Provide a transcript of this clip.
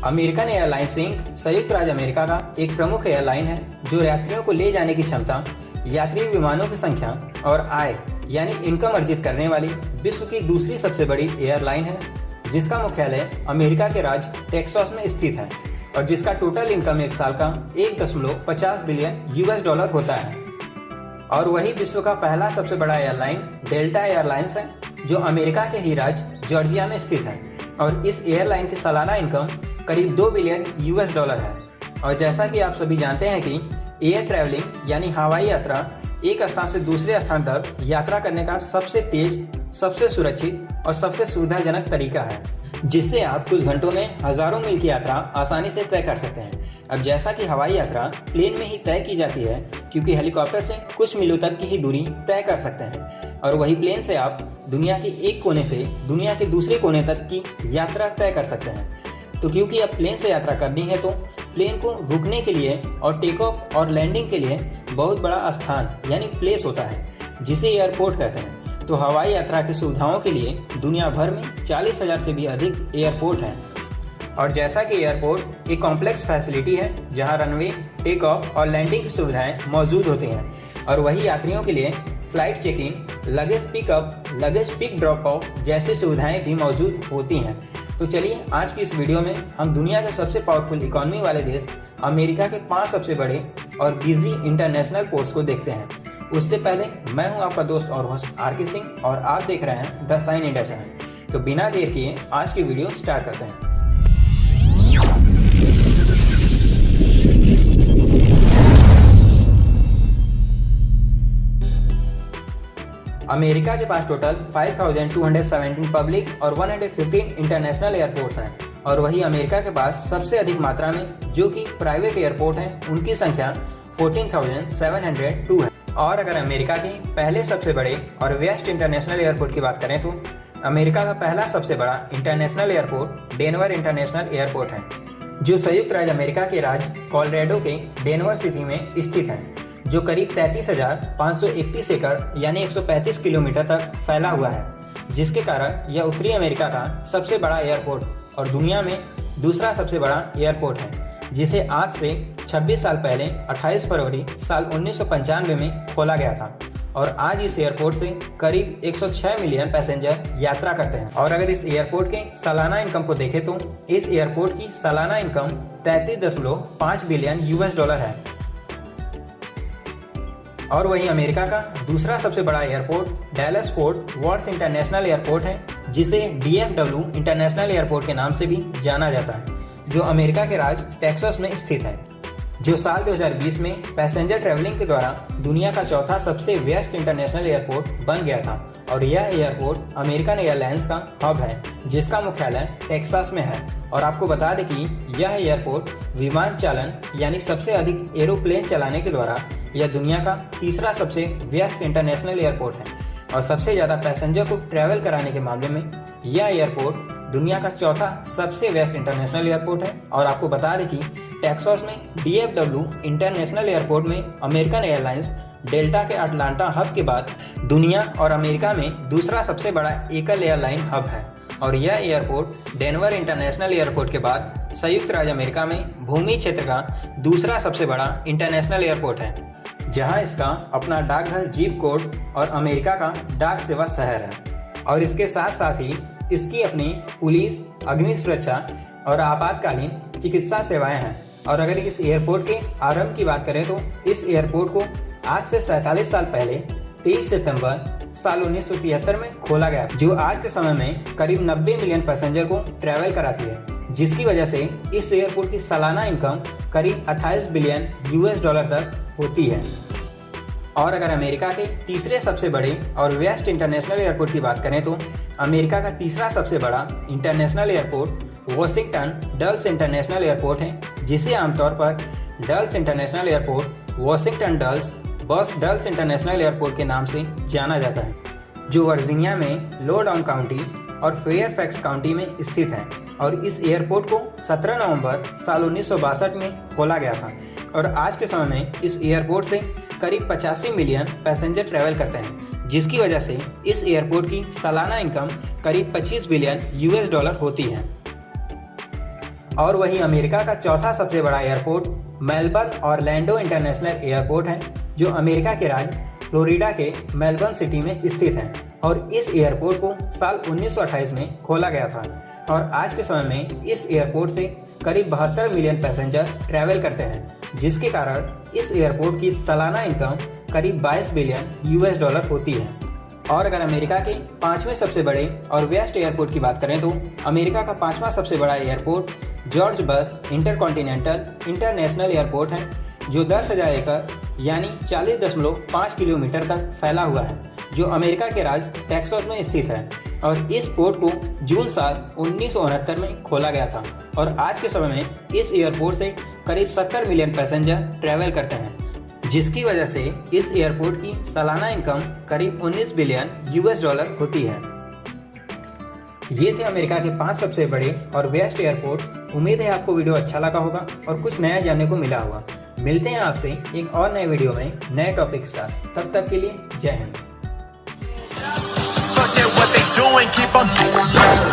American airlines ink संयुक्त राज्य America का एक प्रमुख एयरलाइन है जो यात्रियों को ले जाने की क्षमता, यात्री विमानों की संख्या और आय यानी इनकम अर्जित करने वाली विश्व की दूसरी सबसे बड़ी एयरलाइन है, जिसका मुख्यालय अमेरिका के राज्य टेक्सास में स्थित है और जिसका टोटल इनकम एक साल का 1.50 बिलियन यूएस डॉलर होता है। और वही विश्व का पहला सबसे बड़ा एयरलाइन डेल्टा एयरलाइंस है जो अमेरिका के ही राज्य जॉर्जिया में स्थित है और इस एयरलाइन की सालाना इनकम करीब 2 बिलियन यूएस डॉलर है। और जैसा कि आप सभी जानते हैं कि एयर ट्रैवलिंग यानी हवाई यात्रा एक स्थान से दूसरे स्थान तक यात्रा करने का सबसे तेज, सबसे सुरक्षित और सबसे सुविधाजनक तरीका है, जिससे आप कुछ घंटों में हजारों मील की यात्रा आसानी से तय कर सकते हैं। अब जैसा कि हवाई यात्रा प्लेन में ही तय की जाती है, क्योंकि हेलीकॉप्टर से कुछ मीलों तक की ही दूरी तय कर सकते हैं और वही प्लेन से आप दुनिया के एक कोने से दुनिया के दूसरे कोने तक की यात्रा तय कर सकते हैं। तो क्योंकि अब प्लेन से यात्रा करनी है तो प्लेन को रुकने के लिए और टेक ऑफ और लैंडिंग के लिए बहुत बड़ा स्थान यानी प्लेस होता है, जिसे एयरपोर्ट कहते हैं। तो हवाई यात्रा की सुविधाओं के लिए दुनिया भर में 40,000 से भी अधिक एयरपोर्ट हैं। और जैसा कि एयरपोर्ट एक कॉम्प्लेक्स फैसिलिटी है जहां रनवे, टेक ऑफ और लैंडिंग की सुविधाएं मौजूद होती हैं और वही यात्रियों के लिए flight check in, luggage pickup, luggage pick drop off जैसी सुविधाएं भी मौजूद होती हैं। तो चलिए आज की इस वीडियो में हम दुनिया के सबसे पावरफुल इकोनॉमी वाले देश अमेरिका के 5 सबसे बड़े और बिजी इंटरनेशनल पोर्ट्स को देखते हैं। उससे पहले मैं हूं आपका दोस्त और होस्ट आर.के. सिंह और आप देख रहे हैं द साइन इंडिया चैनल। तो बिना देर किए आज की वीडियो स्टार्ट करते हैं। अमेरिका के पास टोटल 5,217 पब्लिक और 115 इंटरनेशनल एयरपोर्ट्स हैं और वही अमेरिका के पास सबसे अधिक मात्रा में जो कि प्राइवेट एयरपोर्ट हैं उनकी संख्या 14,702 है। और अगर अमेरिका के पहले सबसे बड़े और व्यस्त इंटरनेशनल एयरपोर्ट की बात करें तो अमेरिका का पहला सबसे बड़ा international airport Denver international airport है, जो संयुक्त राज्य अमेरिका के राज्य कोलोराडो के डेनवर सिटी में स्थित है, जो करीब 33,531 एकड़ यानी 135 किलोमीटर तक फैला हुआ है, जिसके कारण यह उत्तरी अमेरिका का सबसे बड़ा एयरपोर्ट और दुनिया में दूसरा सबसे बड़ा एयरपोर्ट है, जिसे आज से 26 साल पहले 28 फरवरी साल 1995 में खोला गया था। और आज इस एयरपोर्ट से करीब 106 मिलियन पैसेंजर यात्रा करते हैं। और अगर इस एयरपोर्ट के सालाना इनकम को देखें तो इस एयरपोर्ट की सालाना इनकम 33.5 बिलियन यूएस डॉलर है। और वही अमेरिका का दूसरा सबसे बड़ा airport Dallas fort worth international airport है, जिसे DFW इंटरनेशनल एयरपोर्ट के नाम से भी जाना जाता है, जो अमेरिका के राज्य टेक्सास में स्थित है, जो साल 2020 में पैसेंजर ट्रैवलिंग के द्वारा दुनिया का चौथा सबसे व्यस्त इंटरनेशनल एयरपोर्ट बन गया था। और यह एयरपोर्ट अमेरिकन एयरलाइंस का हब है, जिसका मुख्यालय टेक्सास में है। और आपको बता दें कि यह एयरपोर्ट विमान चालन यानी सबसे अधिक एरोप्लेन चलाने के द्वारा यह दुनिया का तीसरा सबसे व्यस्त इंटरनेशनल एयरपोर्ट है और सबसे ज़्यादा पैसेंजर को ट्रैवल कराने के मामले में यह एयरपोर्ट दुनिया का चौथा सबसे व्यस्त इंटरनेशनल एयरपोर्ट है। और आपको बता दें कि टेक्सास में DFW इंटरनेशनल एयरपोर्ट में अमेरिकन एयरलाइंस डेल्टा के अटलांटा हब के बाद दुनिया और अमेरिका में दूसरा सबसे बड़ा एकल एयरलाइन हब है। और यह एयरपोर्ट डेनवर इंटरनेशनल एयरपोर्ट के बाद संयुक्त राज्य अमेरिका में भूमि क्षेत्र का दूसरा सबसे बड़ा इंटरनेशनल एयरपोर्ट है, जहां इसका अपना डाकघर जीप कोड और अमेरिका का डाक सेवा शहर है। और इसके साथ साथ ही इसकी अपनी पुलिस, अग्नि सुरक्षा और आपातकालीन चिकित्सा सेवाएं हैं। और अगर इस एयरपोर्ट के आरंभ की बात करें तो इस एयरपोर्ट को आज से 47 साल पहले 23 सितंबर साल 1973 में खोला गया, जो आज के समय में करीब 90 मिलियन पैसेंजर को ट्रैवल कराती है, जिसकी वजह से इस एयरपोर्ट की सालाना इनकम करीब 28 बिलियन यूएस डॉलर तक होती है। और अगर अमेरिका के तीसरे सबसे बड़े और व्यस्त इंटरनेशनल एयरपोर्ट की बात करें तो अमेरिका का तीसरा सबसे बड़ा international airport Washington dulls international airport है, जिसे आमतौर पर dulls international airport, Washington dulls, बस डल्स इंटरनेशनल एयरपोर्ट के नाम से जाना जाता है, जो वर्जीनिया में लोडाउन काउंटी और फेयरफैक्स काउंटी में स्थित है। और इस एयरपोर्ट को 17 नवंबर साल 1962 में खोला गया था और आज के समय में इस एयरपोर्ट से करीब 85 मिलियन पैसेंजर ट्रैवल करते हैं, जिसकी वजह से इस एयरपोर्ट की सालाना इनकम करीब 25 बिलियन यूएस डॉलर होती है। और वही अमेरिका का चौथा सबसे बड़ा airport Melbourne Orlando international airport है, जो अमेरिका के राज्य फ्लोरिडा के मेलबर्न सिटी में स्थित है। और इस एयरपोर्ट को साल 1928 में खोला गया था और आज के समय में इस एयरपोर्ट से करीब 72 मिलियन पैसेंजर ट्रैवल करते हैं, जिसके कारण इस एयरपोर्ट की सालाना इनकम करीब 22 बिलियन यूएस डॉलर होती है। और अगर अमेरिका के पांचवें सबसे बड़े और बेस्ट एयरपोर्ट की बात करें तो अमेरिका का पांचवा सबसे बड़ा एयरपोर्ट जॉर्ज बस इंटरकॉन्टिनेंटल इंटरनेशनल एयरपोर्ट है, जो 10,000 एकड़ यानी 40.5 किलोमीटर तक फैला हुआ है, जो अमेरिका के राज्य टेक्सास में स्थित है। और इस पोर्ट को जून साल 1969 में खोला गया था और आज के समय में इस एयरपोर्ट से करीब 70 मिलियन पैसेंजर ट्रैवल करते हैं, जिसकी वजह से इस एयरपोर्ट की सालाना इनकम करीब 19 बिलियन यूएस डॉलर होती है। ये थे अमेरिका के 5 सबसे बड़े और बेस्ट एयरपोर्ट्स। उम्मीद है आपको वीडियो अच्छा लगा होगा और कुछ नया जानने को मिला होगा। मिलते हैं आपसे एक और नए वीडियो में नए टॉपिक के साथ। तब तक के लिए जय Hind. What they doing, keep on doing that.